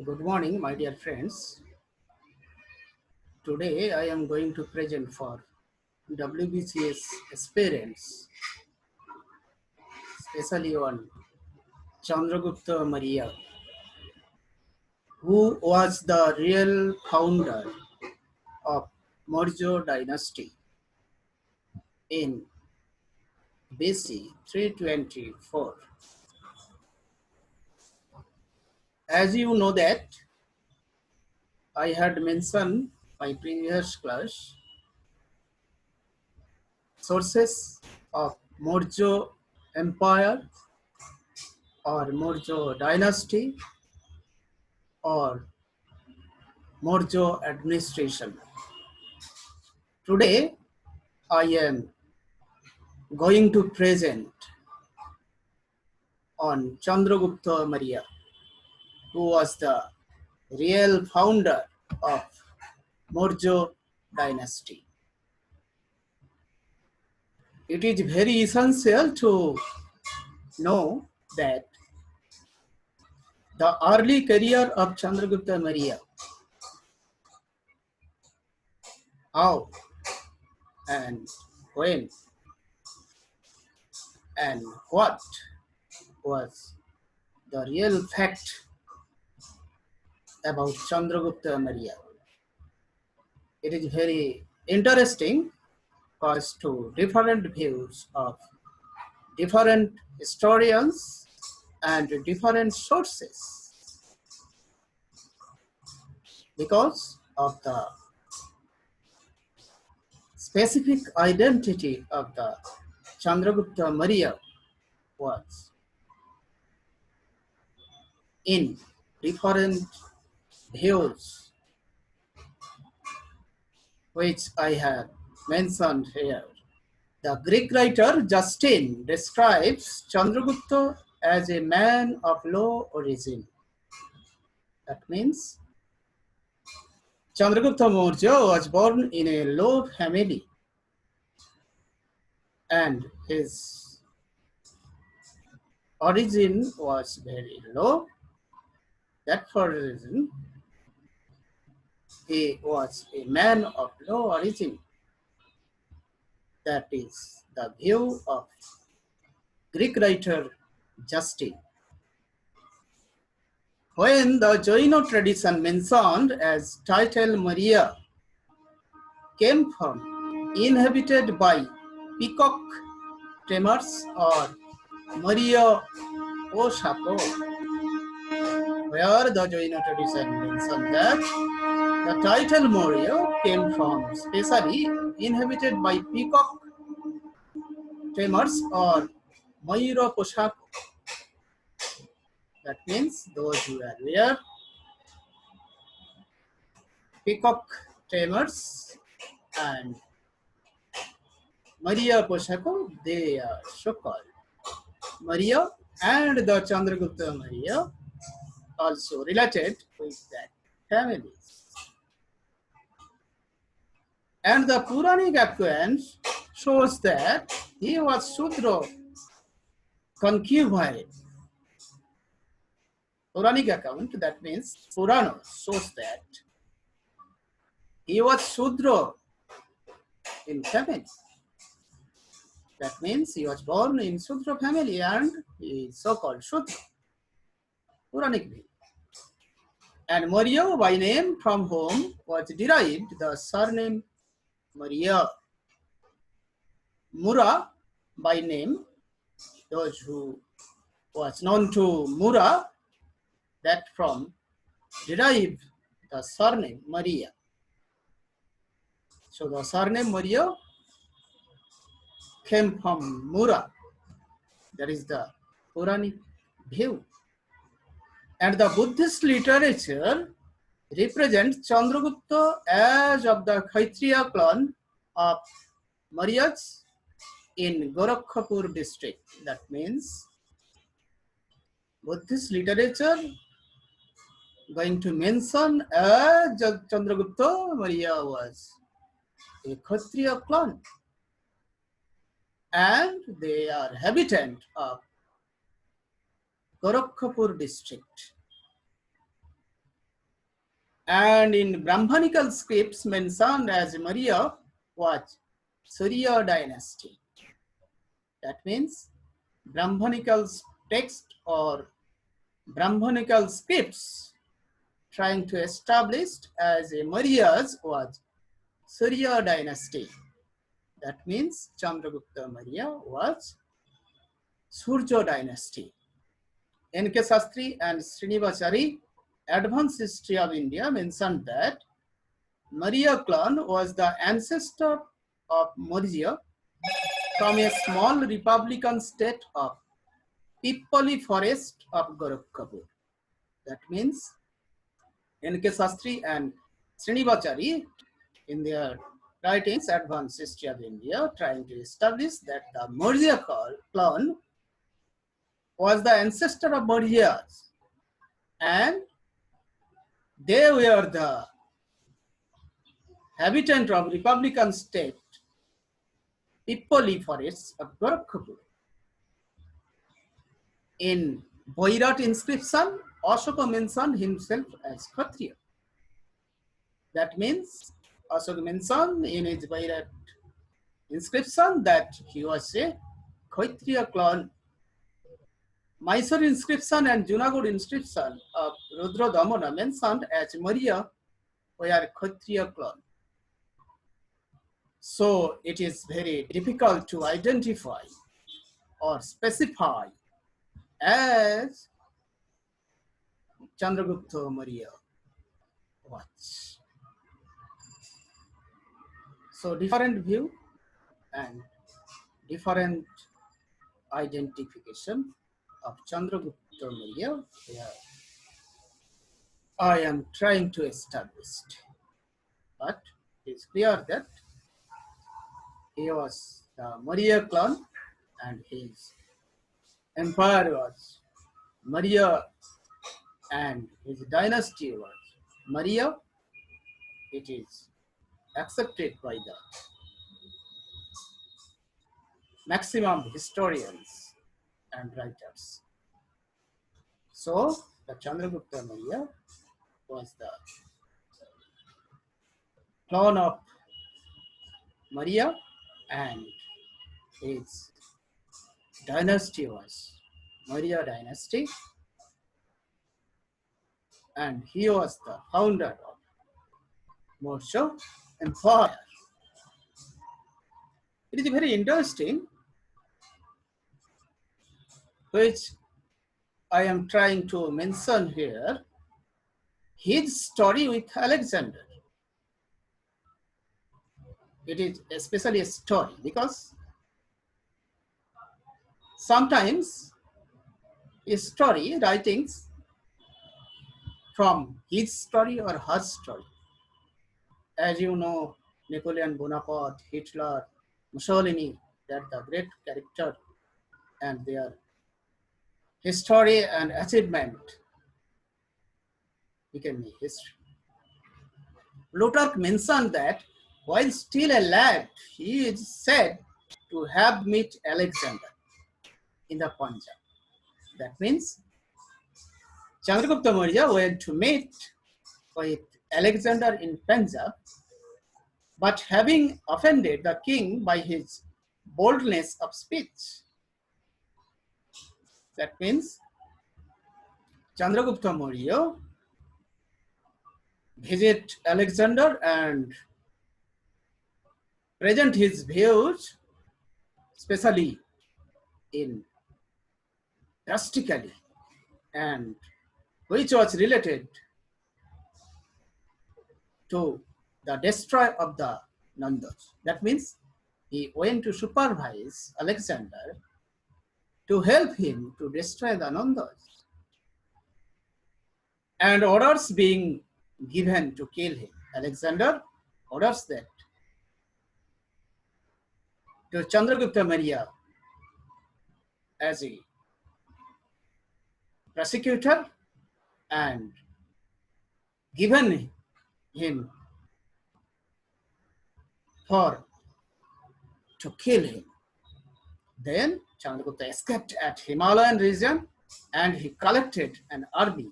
Good morning, my dear friends. Today I am going to present for WBCS aspirants, especially on Chandragupta Maurya, who was the real founder of Maurya dynasty in BC 324. As you know that I had mentioned my previous class, sources of Maurya Empire or Maurya dynasty or Maurya administration. Today, I am going to present on Chandragupta Maurya, who was the real founder of Maurya dynasty. It is very essential to know that the early career of Chandragupta Maurya, how and when and what was the real fact about Chandragupta Maurya. It is very interesting because to different views of different historians and different sources because of the specific identity of the Chandragupta Maurya was in different views which I have mentioned here. The Greek writer Justin describes Chandragupta as a man of low origin. That means Chandragupta Maurya was born in a low family and his origin was very low. That for reason he was a man of low origin. That is the view of Greek writer Justin. When the Jaina tradition mentioned as title Maurya came from inhabited by peacock tamers or Maurya Oshako, where the Jaina tradition mentioned that the title Maurya came from specially inhabited by peacock tamers or Mayura Poshako. That means those who are wear peacock tamers and Maurya Poshako, they are so called. Maurya and the Chandragupta Maurya also related with that family. And the Puranic account shows that he was Shudra concubine. Puranic account, that means Purana, shows that he was Shudra in family. That means he was born in Shudra family and he is so-called Shudra. Puranic view. And Maurya by name from whom was derived the surname Maurya. Mura by name, those who was known to Mura, that from derived the surname Maurya. So the surname Maurya came from Mura. That is the Puranic view. And the Buddhist literature represents Chandragupta as of the Kshatriya clan of Mauryas in Gorakhpur district. That means Buddhist literature going to mention as Chandragupta Maurya was a Kshatriya clan and they are habitant of Gorakhpur district. And in Brahmanical scripts mentioned as Maurya was Surya dynasty. That means Brahmanical text or Brahmanical scripts trying to establish as a Maurya's was Surya dynasty. That means Chandragupta Maurya was Surya dynasty. N.K. Sastry and Srinivasari, Advanced History of India, mentioned that Maurya clan was the ancestor of Maurya from a small republican state of Pippali forest of Gorakhpur. That means N.K. Sastry and Srinivasari in their writings, Advanced History of India, trying to establish that the Maurya clan was the ancestor of Mauryas, and they were the habitant of republican state Pippali forests of Gorakhpur. In Boirat inscription, Ashoka mentioned himself as Kshatriya. That means Ashoka mentioned in his Boirat inscription that he was a Kshatriya clan. Mysore inscription and Junagadh inscription of Rudra Damana mentioned as Maurya were Kshatriya clan. So it is very difficult to identify or specify as Chandragupta Maurya was. So different view and different identification of Chandragupta Maurya here I am trying to establish. But it is clear that he was the Maurya clan and his empire was Maurya and his dynasty was Maurya. It is accepted by the maximum historians and writers. So the Chandragupta Maurya was the clan of Maurya and his dynasty was Maurya dynasty, and he was the founder of Maurya Empire. It is very interesting, which I am trying to mention here, his story with Alexander. It is especially a story because sometimes his story writings from his story or her story. As you know, Napoleon Bonaparte, Hitler, Mussolini, they are the great character and their history and achievement became history. Plutarch mentioned that while still alive, he is said to have met Alexander in the Punjab. That means Chandragupta Maurya went to meet with Alexander in Punjab, but having offended the king by his boldness of speech. That means Chandragupta Maurya visit Alexander and present his views, especially in drastically, and which was related to the destroy of the Nandas. That means he went to supervise Alexander to help him to destroy the Nandas, and orders being given to kill him. Alexander orders that to Chandragupta Maurya as a prosecutor and given him for to kill him. Then Chandragupta escaped at Himalayan region and he collected an army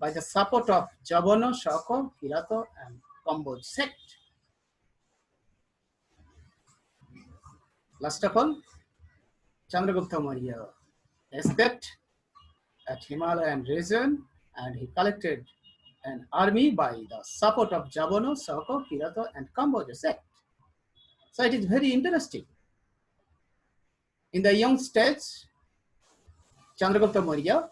by the support of Jabana, Shaka, Kirato, and Kamboj sect. Last of all, Chandragupta Maurya escaped at Himalayan region and he collected an army by the support of Jabana, Shaka, Kirato, and Kamboj sect. So it is very interesting. In the young stage, Chandragupta Maurya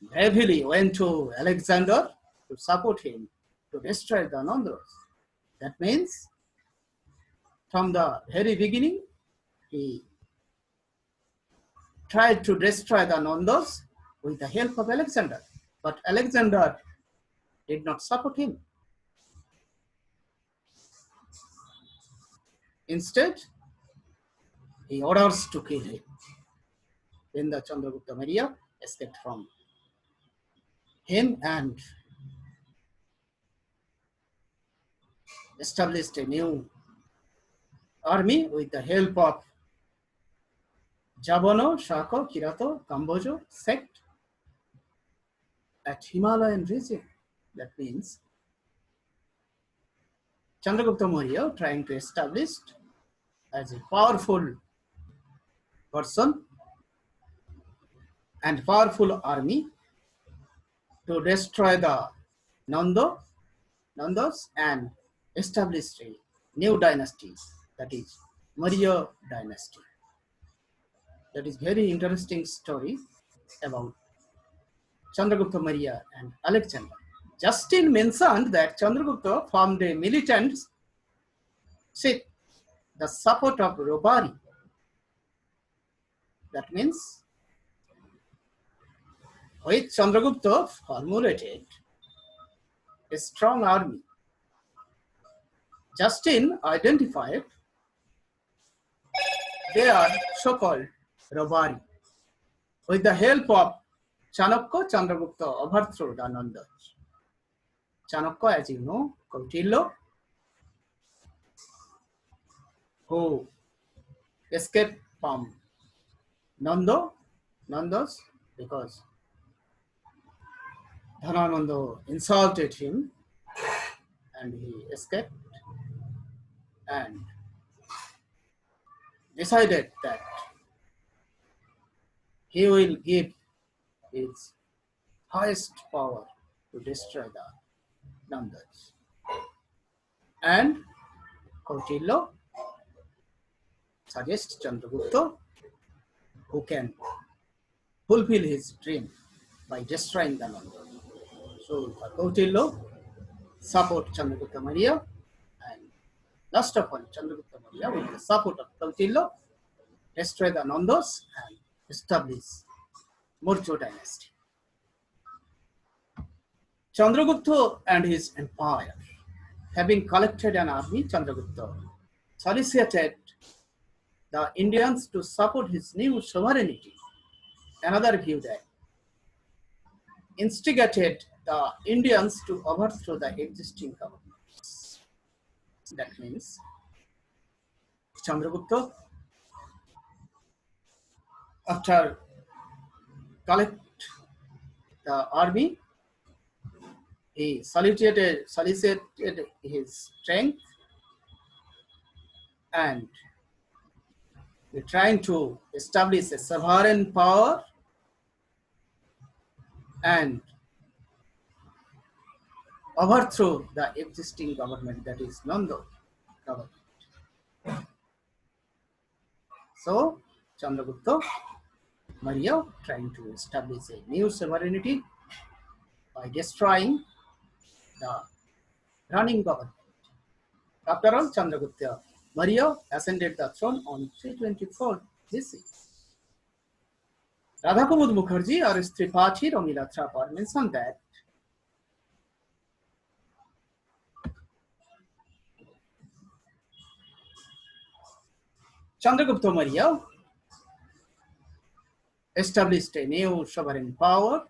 bravely went to Alexander to support him to destroy the Nandas. That means from the very beginning, he tried to destroy the Nandas with the help of Alexander. But Alexander did not support him. Instead, he orders to kill him. Then the Chandragupta Maurya escaped from him and established a new army with the help of Jabana, Shaka, Kirato, Kambojo sect at Himalayan region. That means Chandragupta Maurya trying to establish as a powerful person and powerful army to destroy the Nandas and establish a new dynasty, that is Maurya dynasty. That is very interesting story about Chandragupta Maurya and Alexander. Justin mentioned that Chandragupta formed a militant with the support of robbery. That means which Chandragupta formulated a strong army. Justin identified they are so-called robbery. With the help of Chanakya, Chandragupta overthrew the Nandas. Chanakya, as you know, Kautilya, who escaped from Nandas because Dhanananda insulted him and he escaped and decided that he will give his highest power to destroy the Nandas. And Kautilya suggests Chandragupta who can fulfill his dream by destroying the Nandas. So Kautilya support Chandragupta Maurya and last of all Chandragupta Maurya with the support of Kautilya destroy the Nandas and establish Maurya dynasty. Chandragupta and his empire, having collected an army, Chandragupta solicited the Indians to support his new sovereignty. Another view that instigated the Indians to overthrow the existing governments. That means Chandragupta, after collect the army, he solicited his strength and trying to establish a sovereign power and overthrow the existing government, that is Nanda government. So Chandragupta Maurya trying to establish a new sovereignty by destroying the running government. After all, Chandragupta Maurya ascended the throne on 324 BC. Radhakumud Mukherjee or Stripathi Romila Thapar mentioned that Chandragupta Maurya established a new sovereign power,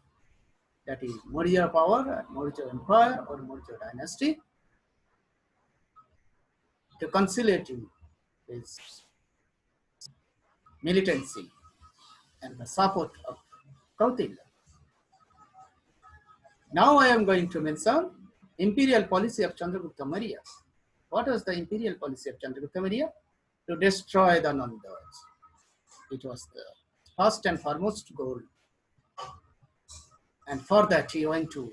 that is Maurya power, Maurya empire or Maurya dynasty, to conciliate his militancy and the support of Kautilya. Now I am going to mention imperial policy of Chandragupta Maurya. What was the imperial policy of Chandragupta Maurya? To destroy the Nandas. It was the first and foremost goal. And for that he went to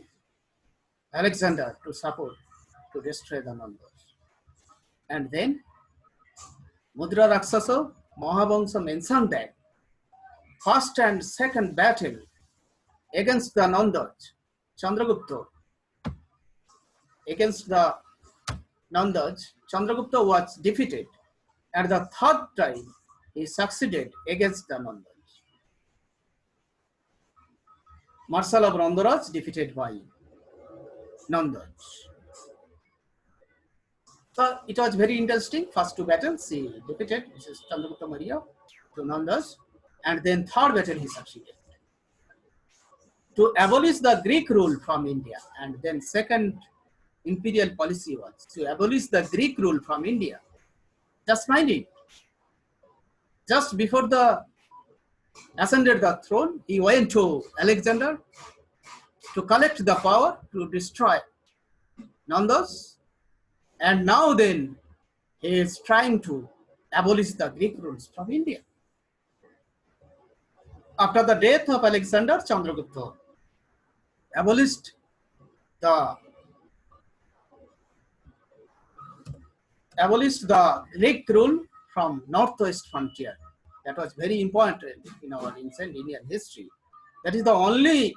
Alexander to support, to destroy the Nandas. And then Mudra Rakshasa Mahabamsa mentioned that first and second battle against the Nandas, Chandragupta, against the Nandas, Chandragupta was defeated. And the third time, he succeeded against the Nandas. Marshal of Nandaraj defeated by Nandas. So it was very interesting. First two battles he defeated, which is Chandragupta Maurya to Nandas, and then third battle he succeeded. To abolish the Greek rule from India, and then second imperial policy was to abolish the Greek rule from India. Just mind it. Just before the ascended the throne, he went to Alexander to collect the power to destroy Nandas, and now then he is trying to abolish the Greek rules from India. After the death of Alexander, Chandragupta abolished the Greek rule from northwest frontier. That was very important in our ancient Indian history. That is the only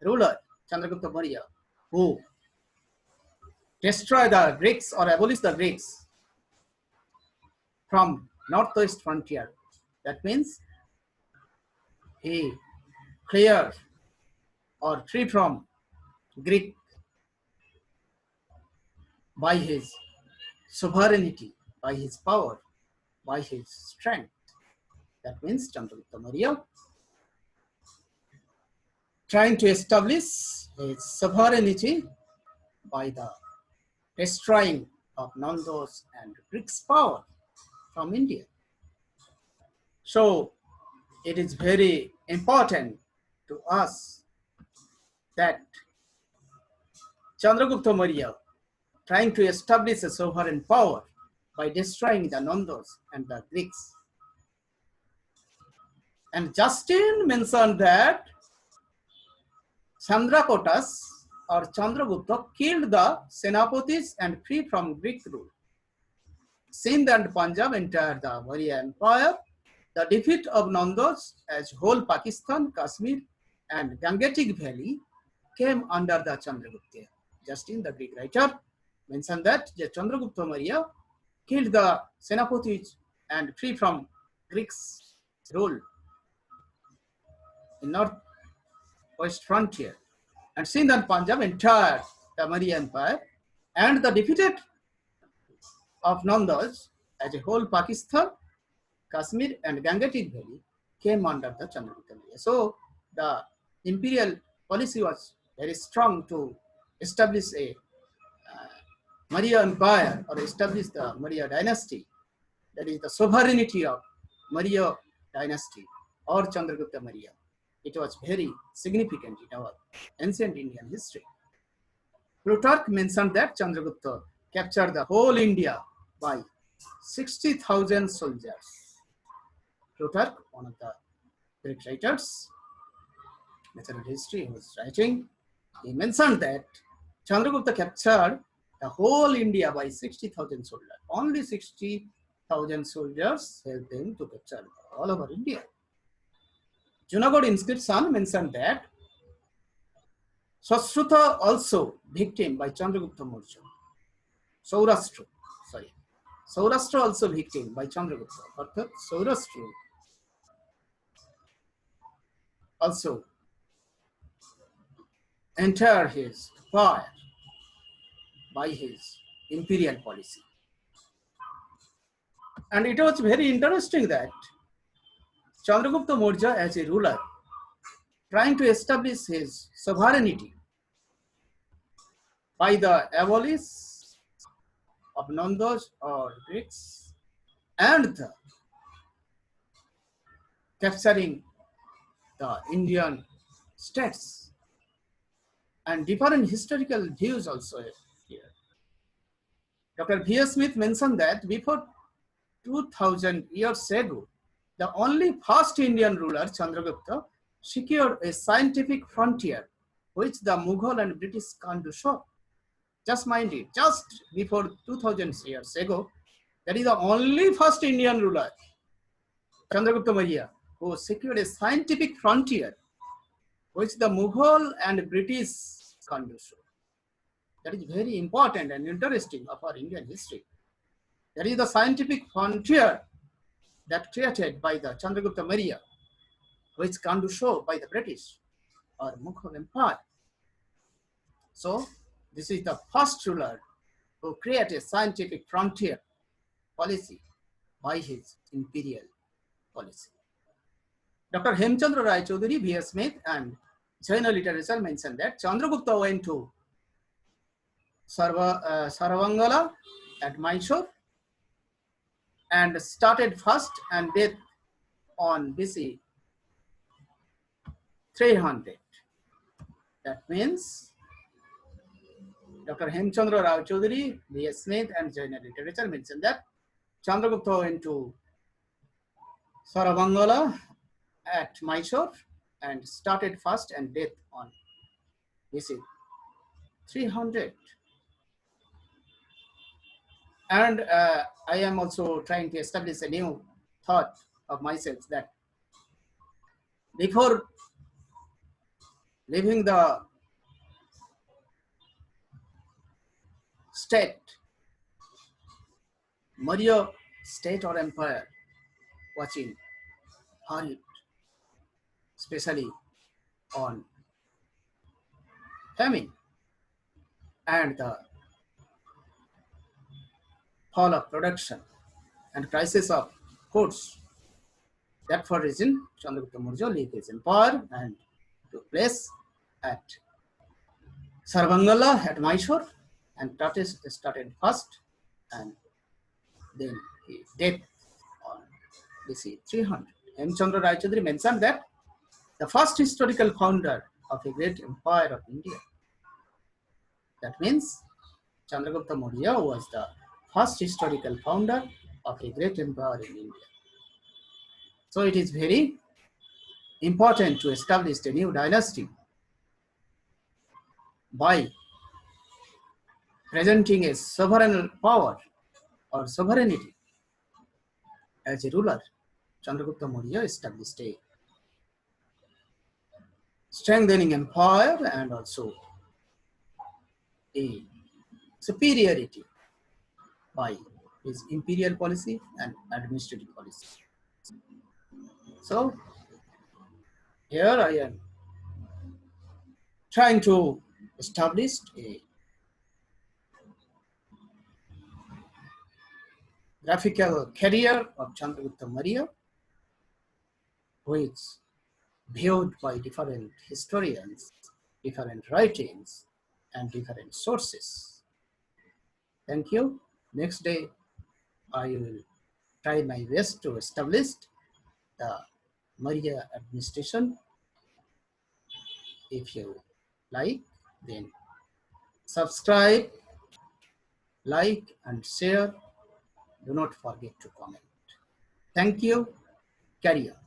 ruler, Chandragupta Maurya, who destroyed the Greeks or abolished the Greeks from northwest frontier. That means he cleared or free from Greek by his sovereignty, by his power, by his strength. That means Chandragupta Maurya trying to establish his sovereignty by the destroying of Nandas and Greeks' power from India. So it is very important to us that Chandragupta Maurya trying to establish a sovereign power by destroying the Nandas and the Greeks. And Justin mentioned that Chandrakotas or Chandragupta killed the Senapatis and free from Greek rule. Sindh and Punjab entered the Maurya Empire. The defeat of Nandas as whole Pakistan, Kashmir and Gangetic Valley came under the Chandragupta. Justin, the Greek writer, mentioned that Chandragupta Maurya killed the Senapatis and free from Greeks' rule in northwest frontier. And Sindh and Punjab entered the Maurya Empire, and the defeated of Nandas as a whole Pakistan, Kashmir and Gangetic Valley came under the Chandragupta Maurya. So the imperial policy was very strong to establish a Maurya Empire or establish the Maurya dynasty. That is the sovereignty of Maurya dynasty or Chandragupta Maurya. It was very significant in our ancient Indian history. Plutarch mentioned that Chandragupta captured the whole India by 60,000 soldiers. Plutarch, one of the Greek writers, natural history, was writing. He mentioned that Chandragupta captured the whole India by 60,000 soldiers. Only 60,000 soldiers helped him to capture all over India. Junagadh inscription mentioned that Saurashtra also victim by Chandragupta Maurya. Saurashtra also victim by Chandragupta. Arthat Saurashtra also entered his fire by his imperial policy. And it was very interesting that Chandragupta Maurya as a ruler trying to establish his sovereignty by the abolish of Nandas or Greeks and the capturing the Indian states. and different historical views also here. Dr. V.S. Smith mentioned that before 2000 years ago, the only first Indian ruler, Chandragupta, secured a scientific frontier which the Mughal and British can't do so. Just mind it, just before 2000 years ago, that is the only first Indian ruler, Chandragupta Maurya, who secured a scientific frontier which the Mughal and British can't do so. That is very important and interesting of our Indian history. That is the scientific frontier that created by the Chandragupta Maurya, which can't do so by the British or Mughal Empire. So this is the first ruler who created scientific frontier policy by his imperial policy. Dr. Hemchandra Rai Chaudhuri, V.S. Smith, and Jaina literature mentioned that Chandragupta went to Saravangala at Mysore and started first and death on BC 300. That means Dr. Hemchandra Rao Chaudhuri, V.S. Smith, and Jaina literature mentioned that Chandragupta went to Saravangala at Mysore and started first and death on BC 300. And I am also trying to establish a new thought of myself that before leaving the state, Maurya state or empire was in hurry, especially on famine and the fall of production and crisis of goods. That for reason, Chandragupta Maurya left his empire and took place at Sarvangala at Mysore and started first and then he death on BC 300. M. Chandra Rai Chaudhuri mentioned that the first historical founder of a great empire of India. That means Chandragupta Maurya was the first historical founder of a great empire in India. So it is very important to establish a new dynasty by presenting a sovereign power or sovereignty as a ruler. Chandragupta Maurya established a strengthening empire and also a superiority by his imperial policy and administrative policy. So here I am trying to establish a graphical career of Chandragupta Maurya, which viewed by different historians, different writings, and different sources. Thank you. Next day, I will try my best to establish the Maurya administration. If you like, then subscribe, like, and share. Do not forget to comment. Thank you. Carry on.